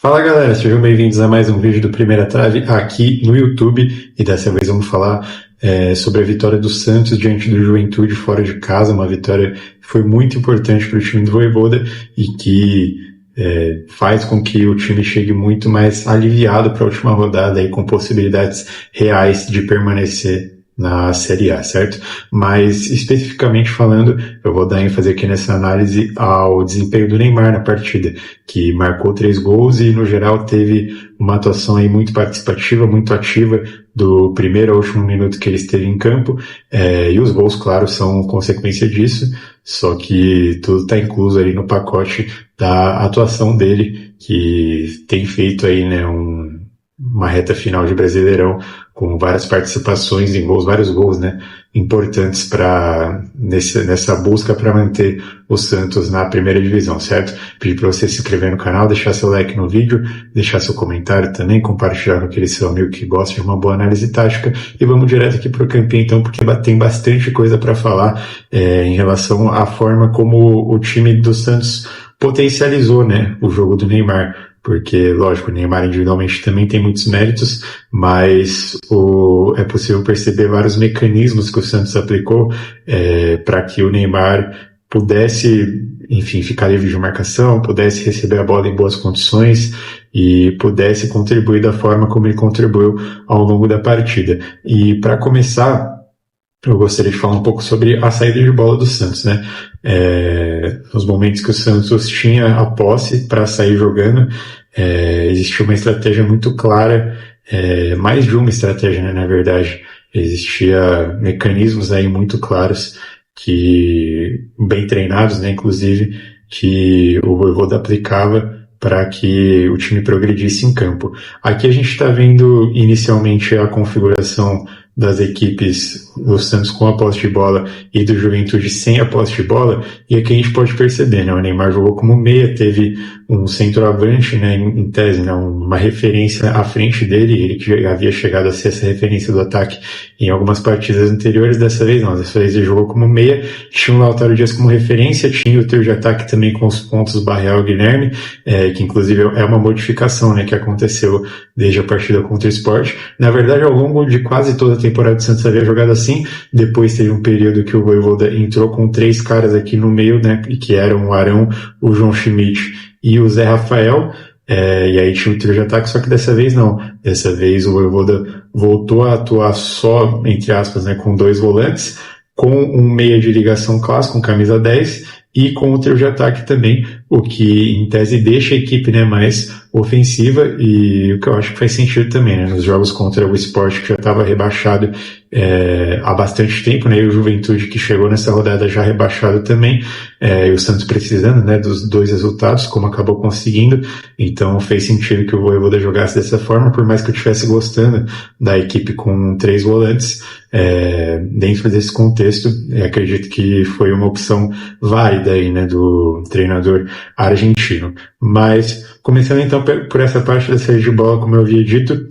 Fala galera, sejam bem-vindos a mais um vídeo do Primeira Trave aqui no YouTube e dessa vez vamos falar sobre a vitória do Santos diante do Juventude fora de casa, uma vitória que foi muito importante para o time do Vojvoda e que faz com que o time chegue muito mais aliviado para a última rodada e com possibilidades reais de permanecer na Série A, certo? Mas, especificamente falando, eu vou dar ênfase aqui nessa análise ao desempenho do Neymar na partida, que marcou 3 gols e, no geral, teve uma atuação aí muito participativa, muito ativa, do primeiro ao último minuto que ele esteve em campo, e os gols, claro, são consequência disso, só que tudo está incluso aí no pacote da atuação dele, que tem feito aí, né, uma reta final de Brasileirão com várias participações em gols, vários gols, né, importantes nessa busca para manter o Santos na primeira divisão, certo? Pedir para você se inscrever no canal, deixar seu like no vídeo, deixar seu comentário também, compartilhar com aquele seu amigo que gosta de uma boa análise tática e vamos direto aqui para o campinho então, porque tem bastante coisa para falar em relação à forma como o time do Santos potencializou, né, o jogo do Neymar. Porque, lógico, o Neymar individualmente também tem muitos méritos, mas é possível perceber vários mecanismos que o Santos aplicou para que o Neymar pudesse, enfim, ficar livre de marcação, pudesse receber a bola em boas condições e pudesse contribuir da forma como ele contribuiu ao longo da partida. E para começar, eu gostaria de falar um pouco sobre a saída de bola do Santos, né? Nos momentos que o Santos tinha a posse para sair jogando, existia uma estratégia muito clara, mais de uma estratégia, né, na verdade. Existia mecanismos aí muito claros, bem treinados, né, inclusive, que o Vojvoda aplicava para que o time progredisse em campo. Aqui a gente está vendo inicialmente a configuração das equipes do Santos com a posse de bola e do Juventude sem a posse de bola, e aqui a gente pode perceber, né, o Neymar jogou como meia, teve um centroavante, né, em tese, né, uma referência à frente dele, ele que já havia chegado a ser essa referência do ataque em algumas partidas anteriores, dessa vez não, dessa vez ele jogou como meia, tinha o Lautaro Dias como referência, tinha o trio de ataque também com os pontos Barreal e Guilherme, que inclusive é uma modificação, né, que aconteceu desde a partida contra o Sport. Na verdade, ao longo de quase toda a temporada do Santos havia jogado assim, depois teve um período que o Vojvoda entrou com 3 caras aqui no meio, né, que eram o Arão, o João Schmidt e o Zé Rafael, e aí tinha o trio de ataque, só que dessa vez não. Dessa vez o Vojvoda voltou a atuar só, entre aspas, né, com 2 volantes, com um meia de ligação clássico, com camisa 10, e com o trio de ataque também, o que em tese deixa a equipe, né, mais ofensiva, e o que eu acho que faz sentido também, né, nos jogos contra o Sport, que já estava rebaixado há bastante tempo, né, e o Juventude que chegou nessa rodada já rebaixado também, e o Santos precisando, né, dos 2 resultados, como acabou conseguindo, então fez sentido que o Vojvoda jogasse dessa forma, por mais que eu estivesse gostando da equipe com 3 volantes, dentro desse contexto, acredito que foi uma opção válida aí, né, do treinador argentino. Mas, começando então por essa parte da saída de bola, como eu havia dito,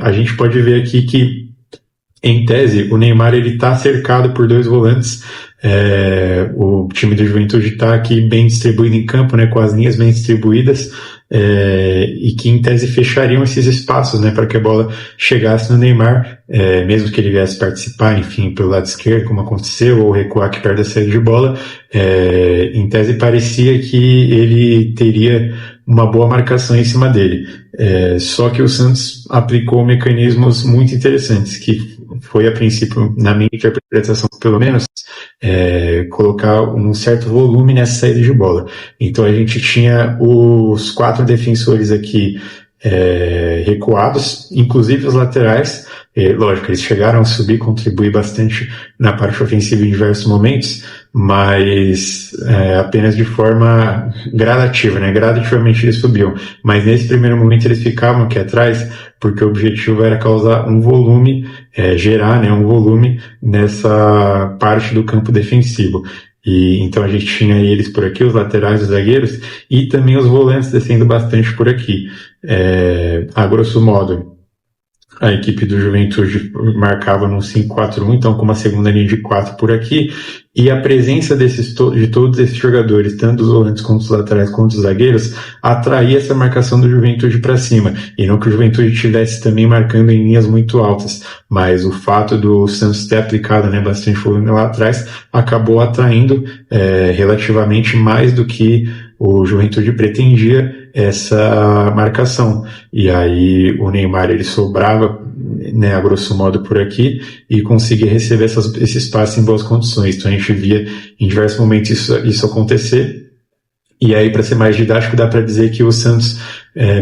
a gente pode ver aqui que, em tese, o Neymar ele está cercado por 2 volantes. O time do Juventude está aqui bem distribuído em campo, né, com as linhas bem distribuídas, e que em tese fechariam esses espaços, né, para que a bola chegasse no Neymar, mesmo que ele viesse participar, enfim, pelo lado esquerdo, como aconteceu, ou recuar aqui perto da saída de bola, em tese parecia que ele teria uma boa marcação em cima dele. Só que o Santos aplicou mecanismos muito interessantes, que foi a princípio, na minha interpretação pelo menos, colocar um certo volume nessa saída de bola. Então a gente tinha os 4 defensores aqui recuados, inclusive os laterais. Lógico, eles chegaram a subir, contribuir bastante na parte ofensiva em diversos momentos, mas apenas de forma gradativa, né? Gradativamente eles subiam, mas nesse primeiro momento eles ficavam aqui atrás, porque o objetivo era causar um volume, gerar, né, um volume nessa parte do campo defensivo. E então a gente tinha eles por aqui, os laterais, os zagueiros, e também os volantes descendo bastante por aqui. A grosso modo, A equipe do Juventude marcava no 5-4-1, então com uma segunda linha de 4 por aqui, e a presença de todos esses jogadores, tanto os volantes quanto os laterais quanto os zagueiros, atraía essa marcação do Juventude para cima, e não que o Juventude estivesse também marcando em linhas muito altas, mas o fato do Santos ter aplicado, né, bastante volume lá atrás, acabou atraindo relativamente mais do que o Juventude pretendia essa marcação. E aí o Neymar ele sobrava, né, a grosso modo por aqui, e conseguia receber esse espaço em boas condições. Então a gente via em diversos momentos isso acontecer. E aí, para ser mais didático, dá para dizer que o Santos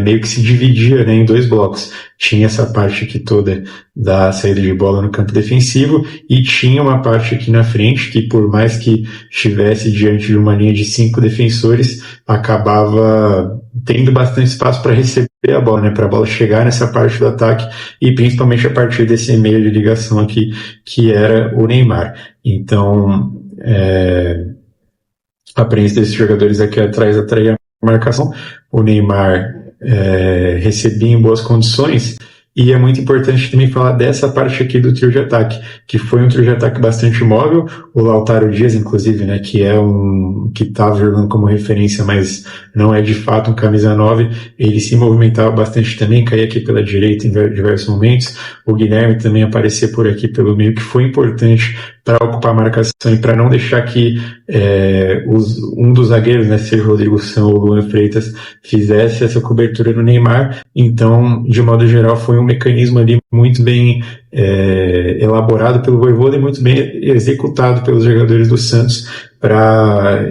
meio que se dividia, né, em dois blocos. Tinha essa parte aqui toda da saída de bola no campo defensivo e tinha uma parte aqui na frente que, por mais que estivesse diante de uma linha de 5 defensores, acabava tendo bastante espaço para receber a bola, né, para a bola chegar nessa parte do ataque e principalmente a partir desse meio de ligação aqui, que era o Neymar. Então, a presença desses jogadores aqui atrás atraía a marcação. O Neymar recebia em boas condições. E é muito importante também falar dessa parte aqui do trio de ataque, que foi um trio de ataque bastante móvel. O Lautaro Dias, inclusive, né, que estava jogando como referência, mas não é de fato um camisa 9, ele se movimentava bastante também, caía aqui pela direita em diversos momentos. O Guilherme também aparecia por aqui pelo meio, que foi importante para ocupar a marcação e para não deixar que um dos zagueiros, né, seja o Rodrigo São ou o Luan Freitas, fizesse essa cobertura no Neymar. Então, de modo geral, foi um mecanismo ali muito bem elaborado pelo Vojvoda e muito bem executado pelos jogadores do Santos,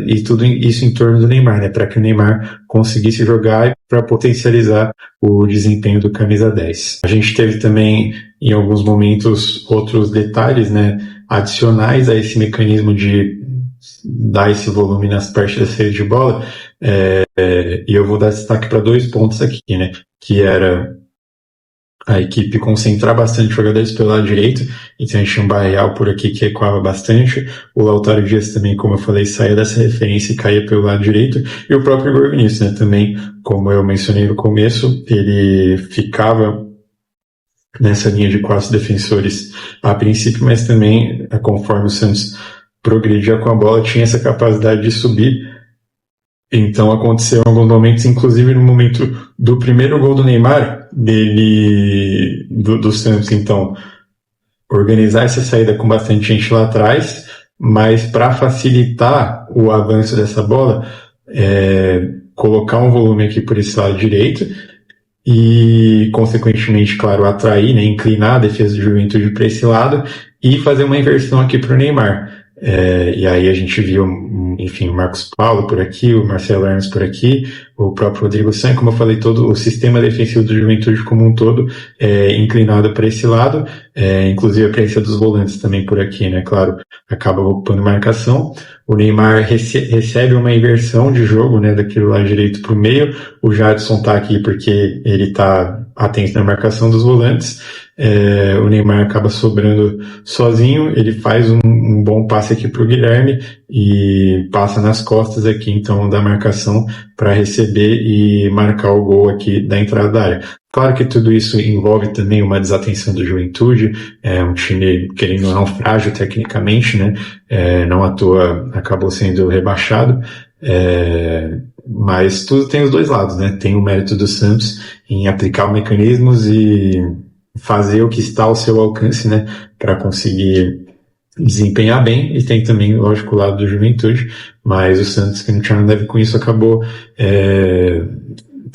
e tudo isso em torno do Neymar, né, para que o Neymar conseguisse jogar e para potencializar o desempenho do camisa 10. A gente teve também, em alguns momentos, outros detalhes, né, adicionais a esse mecanismo de dar esse volume nas partes da saída de bola, e eu vou dar destaque para 2 pontos aqui, né, que era a equipe concentrar bastante jogadores pelo lado direito, então a gente tinha um Barreal por aqui que ecoava bastante, o Lautaro Dias também, como eu falei, saía dessa referência e caía pelo lado direito, e o próprio Igor Vinícius, né, também, como eu mencionei no começo, ele ficava nessa linha de 4 defensores a princípio, mas também, conforme o Santos progredia com a bola, tinha essa capacidade de subir. Então aconteceu em alguns momentos, inclusive no momento do primeiro gol do Neymar, do Santos, então, organizar essa saída com bastante gente lá atrás, mas para facilitar o avanço dessa bola, colocar um volume aqui por esse lado direito e, consequentemente, claro, atrair, né, inclinar a defesa do Juventude para esse lado e fazer uma inversão aqui para o Neymar. E aí a gente viu, enfim, o Marcos Paulo por aqui, o Marcelo Hermes por aqui, o próprio Rodrigo Sá, como eu falei, todo o sistema defensivo do Juventude como um todo inclinado para esse lado, inclusive a presença dos volantes também por aqui, né, claro, acaba ocupando marcação. O Neymar recebe uma inversão de jogo, né, daquele lado direito para o meio, o Jadson tá aqui porque ele está atento na marcação dos volantes, o Neymar acaba sobrando sozinho, ele faz um bom passe aqui para o Guilherme e passa nas costas aqui, então, da marcação para receber e marcar o gol aqui da entrada da área. Claro que tudo isso envolve também uma desatenção do Juventude, um time, querendo ou não, frágil tecnicamente, né, não à toa acabou sendo rebaixado, mas tudo tem os dois lados, né, tem o mérito do Santos em aplicar mecanismos e fazer o que está ao seu alcance, né, para conseguir desempenhar bem, e tem também, lógico, o lado do Juventude, mas o Santos, que não tinha nada a ver com isso, acabou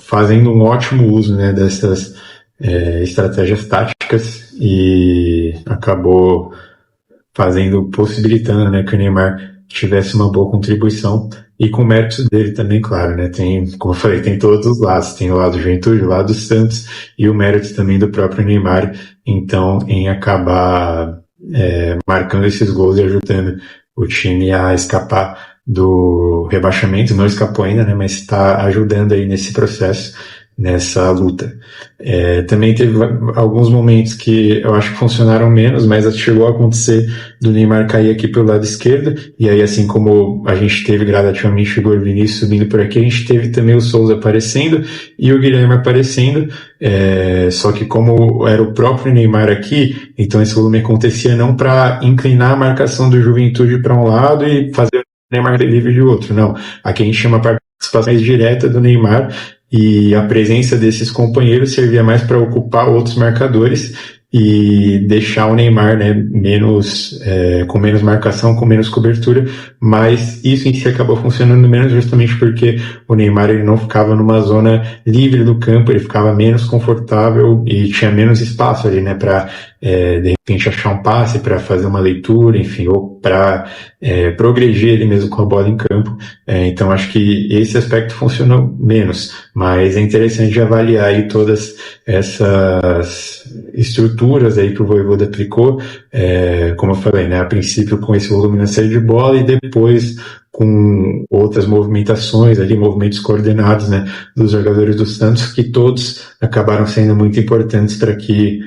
fazendo um ótimo uso, né, dessas estratégias táticas e acabou possibilitando, né, que o Neymar tivesse uma boa contribuição e com méritos dele também, claro, né, tem, como eu falei, tem todos os lados, tem o lado do Juventude, o lado do Santos e o mérito também do próprio Neymar, então, em acabar marcando esses gols e ajudando o time a escapar do rebaixamento. Não escapou ainda, né, mas está ajudando aí nesse processo nessa luta. Também teve alguns momentos que eu acho que funcionaram menos, mas chegou a acontecer do Neymar cair aqui pelo lado esquerdo, e aí assim como a gente teve gradativamente o Igor Vinícius subindo por aqui, a gente teve também o Souza aparecendo e o Guilherme aparecendo, só que como era o próprio Neymar aqui, então esse volume acontecia não para inclinar a marcação do Juventude para um lado e fazer o Neymar livre de outro, não. Aqui a gente chama a participação mais direta do Neymar, e a presença desses companheiros servia mais para ocupar outros marcadores e deixar o Neymar, né, com menos marcação, com menos cobertura, mas isso em si acabou funcionando menos justamente porque o Neymar ele não ficava numa zona livre do campo, ele ficava menos confortável e tinha menos espaço ali, né, para de repente achar um passe, para fazer uma leitura, enfim, ou para progredir ele mesmo com a bola em campo. Então acho que esse aspecto funcionou menos, mas é interessante avaliar aí todas essas estruturas aí que o Vojvoda aplicou, como eu falei, né, a princípio com esse volume na saída de bola e depois com outras movimentações ali, movimentos coordenados, né, dos jogadores do Santos, que todos acabaram sendo muito importantes para que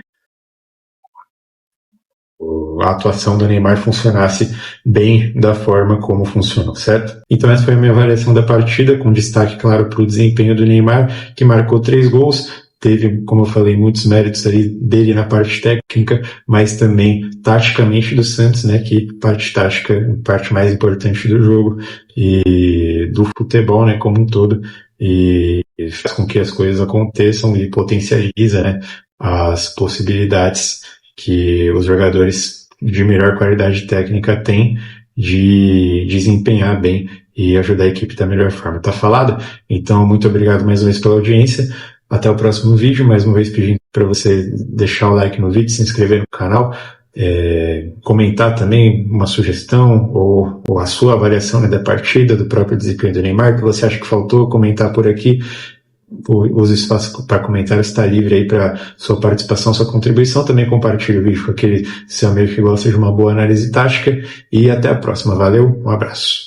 a atuação do Neymar funcionasse bem da forma como funcionou, certo? Então essa foi a minha avaliação da partida, com destaque, claro, para o desempenho do Neymar, que marcou 3 gols, teve, como eu falei, muitos méritos ali dele na parte técnica, mas também taticamente do Santos, né, que parte tática, parte mais importante do jogo e do futebol, né, como um todo, e faz com que as coisas aconteçam e potencializa, né, as possibilidades que os jogadores de melhor qualidade técnica têm de desempenhar bem e ajudar a equipe da melhor forma. Tá falado? Então, muito obrigado mais uma vez pela audiência. Até o próximo vídeo. Mais uma vez pedindo para você deixar o like no vídeo, se inscrever no canal, comentar também uma sugestão ou a sua avaliação, né, da partida, do próprio desempenho do Neymar, que você acha que faltou, comentar por aqui. Os espaços para comentários está livre aí para sua participação, sua contribuição. Também compartilhe o vídeo com aquele seu amigo que gosta de uma boa análise tática. E até a próxima. Valeu, um abraço.